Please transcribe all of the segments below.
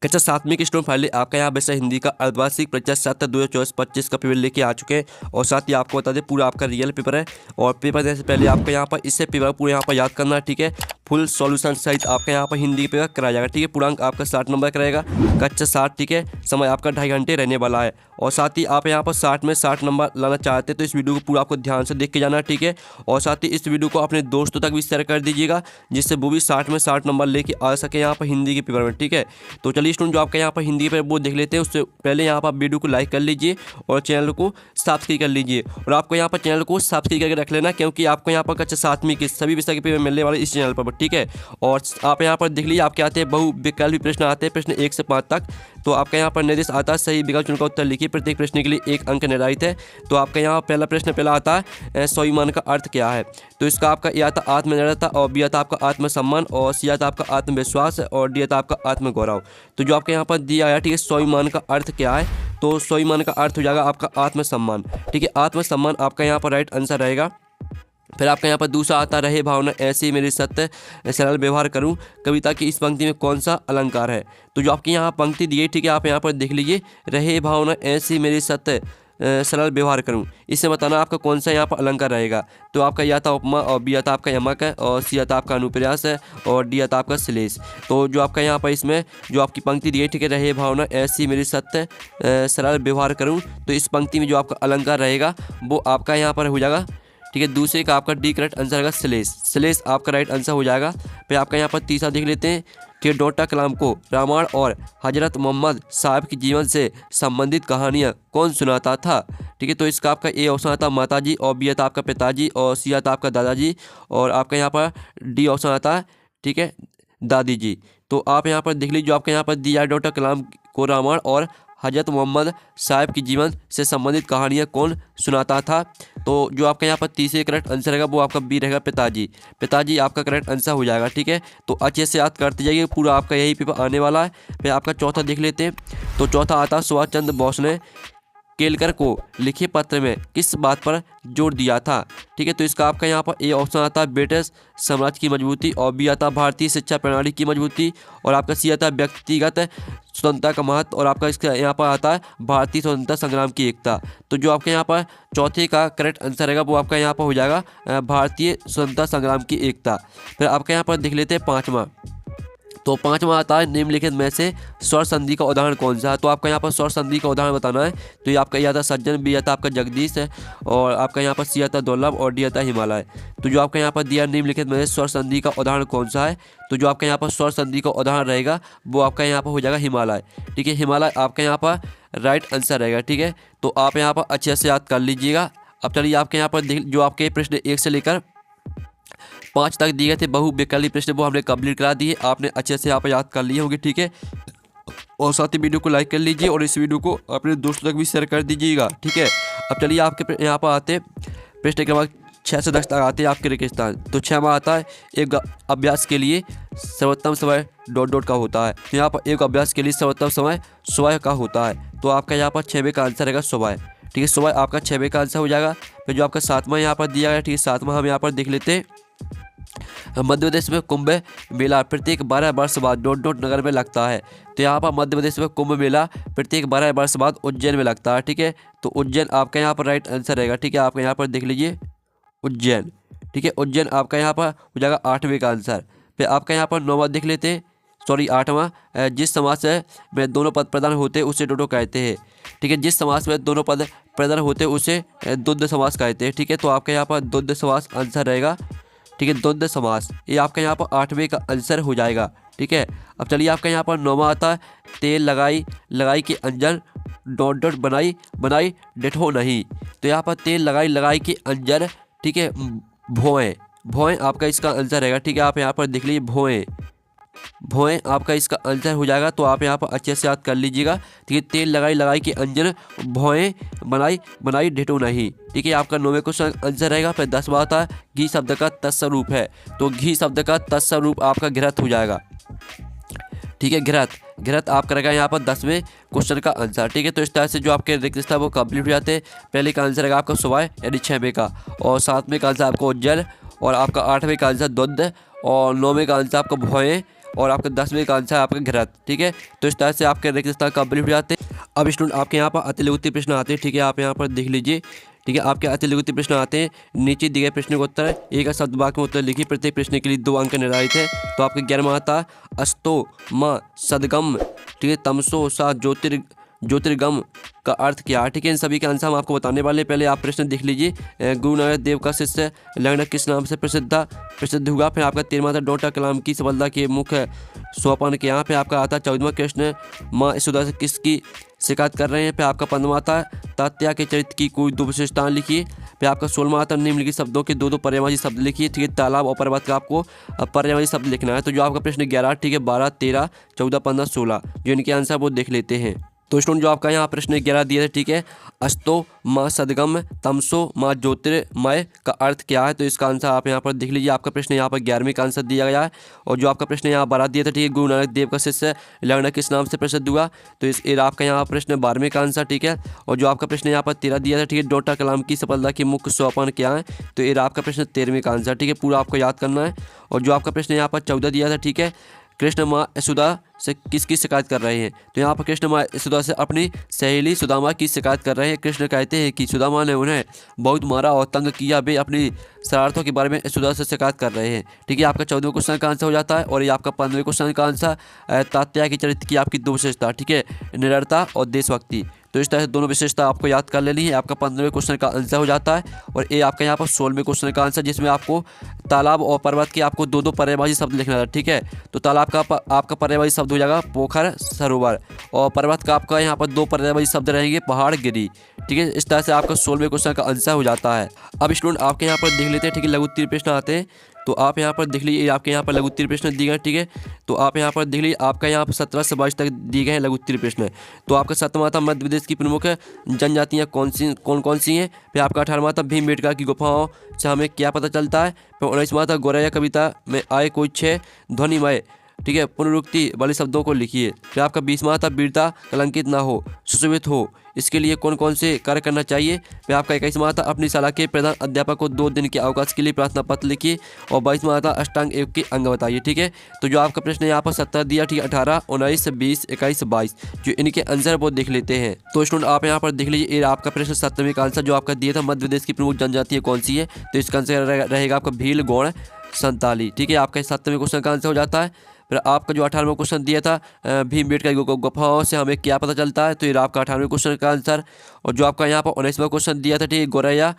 कक्षा 7वीं के student finally आपका यहाँ वैसे हिंदी का अर्धवार्षिक परीक्षा 7/2024-25 का पेपर लेके आ चुके हैं। और साथ ही आपको बता दें पूरा आपका रियल पेपर है। और पेपर देने से पहले आपको यहाँ पर इससे पेपर पूरा यहाँ पर याद करना है, ठीक है। फुल सॉल्यूशन सहित आपका यहाँ पर हिंदी पेपर कराया जाएगा, ठीक है। पूर्णांक आपका 60 नंबर का रहेगा, कक्षा 60, ठीक है। समय आपका 2.5 घंटे रहने वाला है। और साथ ही आप यहाँ पर 60 में 60 नंबर लाना चाहते हैं तो इस वीडियो को पूरा आपको ध्यान से देख के जाना है, ठीक है। और साथ ही इस वीडियो को अपने दोस्तों तक भी शेयर कर दीजिएगा, जिससे वो भी 60 में 60 नंबर लेके आ सके यहाँ पर हिंदी के पेपर में, ठीक है। तो चलिए स्टूडेंट, जो आपका यहाँ पर हिंदी पेपर वो देख लेते हैं। उससे पहले यहाँ पर आप वीडियो को लाइक कर लीजिए और चैनल को सब्सक्राइब कर लीजिए। और आपको यहाँ पर चैनल को सब्सक्राइब करके रख लेना, क्योंकि आपको यहाँ पर कक्षा 7वीं के सभी विषय के पेपर मिलने वाले इस चैनल पर, ठीक है। और आप यहाँ पर देख लीजिए आपके आते हैं बहुविकल्पी प्रश्न आते हैं, प्रश्न 1 से 5 तक। तो आपका यहाँ पर निर्देश आता है सही विकल्प चुनकर उत्तर लिखिए। प्रत्येक प्रश्न के लिए 1 अंक निर्धारित है। तो आपका यहाँ पहला प्रश्न आता है स्वाभिमान का अर्थ क्या है। तो इसका आपका ए आता आत्मनिर्भरता, और बी आता आपका आत्मसम्मान, और सी आता आपका आत्मविश्वास, और डी आता आपका आत्मगौरव। तो जो आपके यहाँ पर दिया गया, ठीक है, स्वाभिमान का अर्थ क्या है। तो स्वाभिमान का अर्थ हो जाएगा आपका आत्मसम्मान, ठीक है। आत्मसम्मान आपका यहाँ पर राइट आंसर रहेगा। फिर आपका यहाँ पर दूसरा आता रहे भावना ऐसी मेरी सत्य सरल व्यवहार करूं, कविता की इस पंक्ति में कौन सा अलंकार है। तो जो आपकी यहाँ पंक्ति दी है, ठीक है, आप यहाँ पर देख लीजिए, रहे भावना ऐसी मेरी सत्य सरल व्यवहार करूं, इससे बताना आपका कौन सा यहाँ पर अलंकार रहेगा। तो आपका यह था उपमा, और बी आता आपका यमक है, और सी आता आपका अनुप्रयास है, और डी आता आपका श्लेष। तो जो आपका यहाँ पर इसमें जो आपकी पंक्ति दी है, ठीक है, रहे भावना ऐसी मेरी सत्य सरल व्यवहार करूँ, तो इस पंक्ति में जो आपका अलंकार रहेगा वो आपका यहाँ पर हो जाएगा, ठीक है। दूसरे का आपका डी करेक्ट आंसर रहेगा श्लेष। श्लेष आपका राइट आंसर हो जाएगा। फिर आपका यहाँ पर तीसरा देख लेते हैं, ठीक है। डॉक्टर कलाम को रामायण और हजरत मोहम्मद साहब के जीवन से संबंधित कहानियाँ कौन सुनाता था, ठीक है। तो इसका आपका ए ऑप्शन आता माता जी, और बी आता आपका पिताजी, और सी आता आपका दादाजी, और आपका यहाँ पर डी ऑप्शन आता है, ठीक है, दादी जी। तो आप यहाँ पर देख लीजिए, जो आपके यहाँ पर दिया है डॉक्टर कलाम को रामायण और हजरत मोहम्मद साहब के जीवन से संबंधित कहानियाँ कौन सुनाता था। तो जो आपका यहाँ पर तीसरे करेक्ट आंसर रहेगा वो आपका बी रहेगा पिताजी। पिताजी आपका करेक्ट आंसर हो जाएगा, ठीक है। तो अच्छे से याद करते जाइए, पूरा आपका यही पेपर आने वाला है। फिर आपका चौथा देख लेते हैं। तो चौथा आता सुभाष चंद्र बोस ने केलकर को लिखे पत्र में किस बात पर जोर दिया था, ठीक है। तो इसका आपका यहाँ पर ए ऑप्शन आता है ब्रिटिश साम्राज्य की मजबूती, और बी आता भारतीय शिक्षा प्रणाली की मजबूती, और आपका सी आता व्यक्तिगत स्वतंत्रता का महत्व, और आपका इसका यहाँ पर आता है भारतीय स्वतंत्रता संग्राम की एकता। तो जो आपके यहाँ पर चौथे का करेक्ट आंसर रहेगा वो आपका यहाँ पर हो जाएगा भारतीय स्वतंत्रता संग्राम की एकता। फिर आपका यहाँ पर देख लेते हैं पाँचवा। तो पाँचवा आता है निम्नलिखित में से स्वर संधि का उदाहरण कौन सा है। तो आपका यहाँ पर स्वर संधि का उदाहरण बताना है। तो ये आपका ये आता सज्जन, बी आता आपका जगदीश है, और आपका यहाँ पर सी आता दुर्लभ, और डी आता हिमालय। तो जो आपका यहाँ पर दिया निम्नलिखित में से स्वर संधि का उदाहरण कौन सा है। तो जो आपका यहाँ पर स्वर संधि का उदाहरण रहेगा वो आपका यहाँ पर हो जाएगा हिमालय, ठीक है। हिमालय आपका यहाँ पर राइट आंसर रहेगा, ठीक है। तो आप यहाँ पर अच्छे से याद कर लीजिएगा। अब चलिए आपके यहाँ पर जो आपके प्रश्न 1 से लेकर 5 तक दिए गए थे बहुविकल्पी प्रश्न, वो हमने कंप्लीट करा दिए। आपने अच्छे से यहाँ पर याद कर लिए होंगे, ठीक है। और साथ ही वीडियो को लाइक कर लीजिए और इस वीडियो को अपने दोस्तों तक भी शेयर कर दीजिएगा, ठीक है। अब चलिए आपके यहाँ पर आते प्रश्न क्रमांक 6 से 10 तक आते हैं आपके रेगिस्तान। तो 6वां आता है एक अभ्यास के लिए सर्वोत्तम समय ... का होता है। तो यहाँ पर एक अभ्यास के लिए सर्वोत्तम समय सुबह का होता है। तो आपका यहाँ पर 6वें का आंसर रहेगा सुबह, ठीक है। सुबह आपका 6वें का आंसर हो जाएगा। फिर जो आपका 7वां यहाँ पर दिया गया, ठीक है, 7वां हम यहाँ पर देख लेते हैं। मध्य प्रदेश में कुंभ मेला प्रत्येक 12 वर्ष बाद ... नगर में लगता है। तो यहाँ पर मध्य प्रदेश में कुंभ मेला प्रत्येक 12 वर्ष बाद उज्जैन में लगता है, ठीक है। तो उज्जैन आपका यहाँ पर राइट आंसर रहेगा, ठीक है। आपका यहाँ पर देख लीजिए उज्जैन, ठीक है। उज्जैन आपका यहाँ पर हो जाएगा 8वें का आंसर। फिर आपका यहाँ पर 9वां देख लेते हैं, सॉरी 8वां। जिस समास में दोनों पद प्रधान होते हैं उसे डोडो कहते हैं, ठीक है। जिस समास में दोनों पद प्रधान होते हैं उसे द्वंद्व समास कहते हैं, ठीक है। तो आपका यहाँ पर द्वंद्व समास आंसर रहेगा, ठीक है। द्वंद्व समास ये आपका यहाँ पर 8वें का आंसर हो जाएगा, ठीक है। अब चलिए आपका यहाँ पर 9वां आता है तेल लगाई के अंजन ... बनाई डेठो नहीं। तो यहाँ पर तेल लगाई के अंजन, ठीक है, भोएं आपका इसका आंसर रहेगा, ठीक है। आप यहाँ पर देख लीजिए भोएं आपका इसका आंसर हो जाएगा। तो आप यहाँ पर अच्छे से याद कर लीजिएगा, ठीक है। तेल लगाई के अंजन भोएं बनाई डेटो नहीं, ठीक है। आपका 9वें क्वेश्चन आंसर रहेगा। फिर 10वां आता है घी शब्द का तत्स्वरूप है। तो घी शब्द का तत्स्वरूप आपका घृत हो जाएगा, ठीक है। घृत आपका रहेगा यहाँ पर 10वें क्वेश्चन का आंसर, ठीक है। तो इस तरह से जो आपके रिक्त वो कंप्लीट हो जाते हैं। पहले का आंसर रहेगा आपका सुबह यानी 6वें का, और 7वें का आंसर आपका उज्जैन, और आपका 8वें का आंसर द्वंद्व, और 9वें का आंसर आपका भोएं, और आपका 10वें का आंसर आपका घृत। ठीक है, तो इस तरह से आपके रेगिस्तान कंप्लीट हो जाते हैं। अब स्टूडेंट आपके यहाँ पर अतिलघुत्तरीय प्रश्न आते हैं। ठीक है, आप यहाँ पर देख लीजिए। ठीक है, आपके अतिलघुत्तरीय प्रश्न आते हैं। नीचे दिए गए प्रश्न का उत्तर एक शब्द वाक्य में उत्तर लिखिए। प्रत्येक प्रश्न के लिए 2 अंक निर्धारित है। तो आपके 11वां आता अस्तो म सदगम, ठीक है, तमसो सा ज्योतिर्गम का अर्थ क्या है। ठीक है, इन सभी के आंसर हम आपको बताने वाले हैं। पहले आप प्रश्न देख लीजिए। गुरु नानक देव का शिष्य लगना किस नाम से प्रसिद्ध हुआ। फिर आपका 13वां आता डॉक्टर कलाम की सफलता के मुख्य सोपान के यहाँ पे आपका आता 14वां कृष्ण माँ यशोदा से किसकी शिकायत कर रहे हैं। फिर आपका 15वां आता तात्या के चरित्र की कोई 2 विशेषताएं लिखिए। फिर आपका 16वां आता निम्नलिखित शब्दों के 2 पर्यायवाची शब्द लिखिए। ठीक है, तालाब और पर्वत का आपको पर्यायवाची शब्द लिखना है। तो जो आपका प्रश्न 11, ठीक है, 12, 13, 14, 15, 16 जो इनके आंसर वो देख लेते हैं। तो स्टूडेंट जो आपका यहाँ प्रश्न 11 दिया है, ठीक है, अस्तो माँ सदगम तमसो माँ ज्योतिर्मय का अर्थ क्या है। तो इसका आंसर आप यहाँ पर देख लीजिए। आपका प्रश्न यहाँ पर 11वें का आंसर दिया गया है। और जो आपका प्रश्न यहाँ 12 दिया था, ठीक है, गुरु नानक देव का शिष्य लगना किस नाम से प्रसिद्ध हुआ। तो इस आपका यहाँ प्रश्न 12वें का आंसर। ठीक है, और जो आपका प्रश्न यहाँ पर 13 दिया था, ठीक है, डॉक्टर कलाम की सफलता के मुख्य सोपान क्या है। तो ये आपका प्रश्न 13वें का आंसर। ठीक है, पूरा आपको याद करना है। और जो आपका प्रश्न यहाँ पर 14 दिया था, ठीक है, कृष्ण माँ यशोदा से किसकी शिकायत कर रहे हैं। तो यहाँ पर कृष्ण माँ यशोदा से अपनी सहेली सुदामा की शिकायत कर रहे हैं। कृष्ण कहते हैं कि सुदामा ने उन्हें बहुत मारा और तंग किया। वे अपनी शरारतों के बारे में यशोदा से शिकायत कर रहे हैं। ठीक है, आपका 14वें क्वेश्चन का आंसर हो जाता है। और ये आपका 15वें क्वेश्चन का आंसर तात्या के चरित्र की आपकी 2 विशेषता, ठीक है, निडरता और देशभक्ति। तो इस तरह से दोनों विशेषता आपको याद कर लेनी है। आपका 15वें क्वेश्चन का आंसर हो जाता है। और ये आपका यहाँ पर 16वें क्वेश्चन का आंसर, जिसमें आपको तालाब और पर्वत के आपको 2 पर्यायवाची शब्द लिखना था। ठीक है, तो तालाब का आपका पर्यायवाची शब्द हो जाएगा पोखर सरोवर, और पर्वत का आपका यहाँ पर 2 पर्यायवाची शब्द रहेंगे पहाड़ गिरी। ठीक है, इस तरह से आपका 16वें क्वेश्चन का आंसर हो जाता है। अब स्टूडेंट आपके यहाँ पर देख लेते हैं। ठीक है, लघु उत्तरीय प्रश्न आते हैं। तो आप यहाँ पर देख लीजिए, आपके यहाँ पर लघु उत्तरीय प्रश्न दिए गए। ठीक है, तो आप यहाँ पर देख लीजिए, आपका यहाँ पर 17 से 22 तक दिए गए हैं लघु उत्तरीय प्रश्न। तो आपका 7वां था मध्य प्रदेश की प्रमुख जनजातियाँ कौन सी हैं। फिर आपका 18वां था भीमबेटका की गुफाओं से हमें क्या पता चलता है। फिर 19वां था गौरैया कविता में आए कोई 6 ध्वनिमय, ठीक है, पुनरुक्ति वाले शब्दों को लिखिए। फिर आपका 20वां था वीरता कलंकित ना हो, सुशोभित हो, इसके लिए कौन कौन से कार्य करना चाहिए। फिर आपका 21वां था अपनी शाला के प्रधान अध्यापक को 2 दिन के अवकाश के लिए प्रार्थना पत्र लिखिए। और 22वां था अष्टांग योग के अंग बताइए। ठीक है, तो जो आपका प्रश्न यहाँ पर 17 दिया, ठीक है, 18, 19, 20, 21, 22 जो इनके आंसर वो देख लेते हैं। तो स्टूडेंट आप यहाँ पर देख लीजिए, ये आपका प्रश्न 17वें का आंसर जो आपका दिया था मध्य प्रदेश की प्रमुख जनजाति कौन सी है। तो इसका आंसर रहेगा आपका भील, गौड़, संताली। ठीक है, आपका 17वें क्वेश्चन का आंसर हो जाता है। फिर आपका जो 18वां क्वेश्चन दिया था भीमबेटका की गुफाओं से हमें क्या पता चलता है। तो ये आपका 18वें क्वेश्चन का आंसर। और जो आपका यहाँ पर 19वां क्वेश्चन दिया था, ठीक है, गौरैया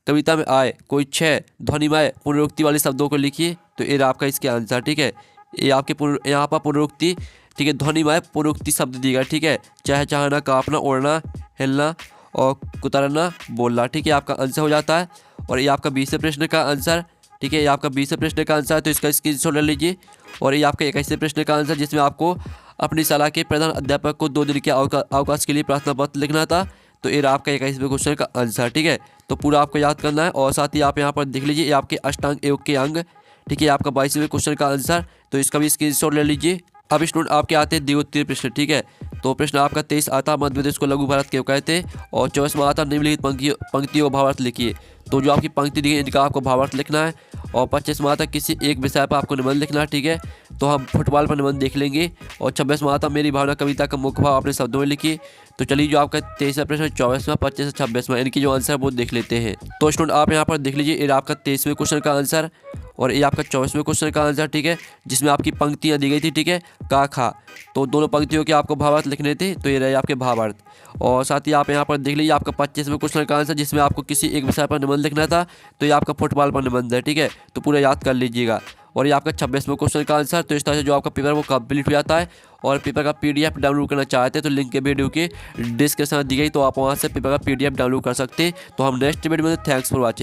कविता में आए कोई 6 ध्वनिमय पुनरुक्ति वाले शब्दों को लिखिए। तो ये आपका इसके आंसर। ठीक है, ये आपके यहाँ पर पुनरुक्ति, ठीक है, ध्वनिमय पुनरुक्ति शब्द दिए गए। ठीक है, चाहना, कांपना, उड़ना, हिलना और कुतरना, बोलना। ठीक है, आपका आंसर हो जाता है। और ये आपका 20वें प्रश्न का आंसर। ठीक है, ये आपका 20वें प्रश्न का आंसर है। तो इसका स्क्रीनशॉट ले लीजिए। और ये आपका 21वें प्रश्न का आंसर, जिसमें आपको अपनी शाला के प्रधान अध्यापक को 2 दिन के अवकाश के लिए प्रार्थना पत्र लिखना था। तो ये आपका 21वें क्वेश्चन का आंसर। ठीक है, तो पूरा आपको याद करना है। और साथ ही आप यहाँ पर देख लीजिए, ये आपके अष्टांग योग के अंग। ठीक है, आपका 22वें क्वेश्चन का आंसर। तो इसका भी स्क्रीनशॉट ले लीजिए। अब स्टूडेंट आपके आते हैं द्वितीय प्रश्न। ठीक है, तो प्रश्न आपका 23 आता मध्य प्रदेश को लघु भारत क्यों कहते हैं। और 24वां आता निम्नलिखित पंक्तियों का भावार्थ लिखिए। तो जो आपकी पंक्ति दी है इनका आपको भावार्थ लिखना है। और 25वां आता किसी एक विषय पर आपको निबंध लिखना है। ठीक है, तो हम फुटबॉल पर निबंध देख लेंगे। और 26वां आता मेरी भावना कविता का मुख्य भाव अपने शब्दों में लिखिए। तो चलिए जो आपका 23वां प्रश्न, 24वां, 25 से 26वां इनकी जो आंसर वो देख लेते हैं। तो स्टूडेंट आप यहाँ पर देख लीजिए, ये आपका 23वें क्वेश्चन का आंसर। और ये आपका 24वें क्वेश्चन का आंसर। ठीक है, जिसमें आपकी पंक्तियाँ दी गई थी। ठीक है, का खा, तो दोनों पंक्तियों के आपको भावार्थ लिखने थे। तो ये रहे आपके भावार्थ। और साथ ही आप यहाँ पर देख लीजिए, आपका 25वें क्वेश्चन का आंसर, जिसमें आपको किसी एक विषय पर निबंध लिखना था। तो ये आपका फुटबॉल पर निबंध है। ठीक है, तो पूरा याद कर लीजिएगा। और ये आपका 26वें क्वेश्चन का आंसर। तो इस तरह से जो आपका पेपर वो कंप्लीट हो जाता है। और पेपर का PDF डाउनलोड करना चाहते हैं तो लिंक के वीडियो के डिस्क्रिप्शन में दी गई, तो आप वहाँ से पेपर का PDF डाउनलोड कर सकते हैं। तो हम नेक्स्ट वीडियो में, थैंक्स फॉर वॉचिंग।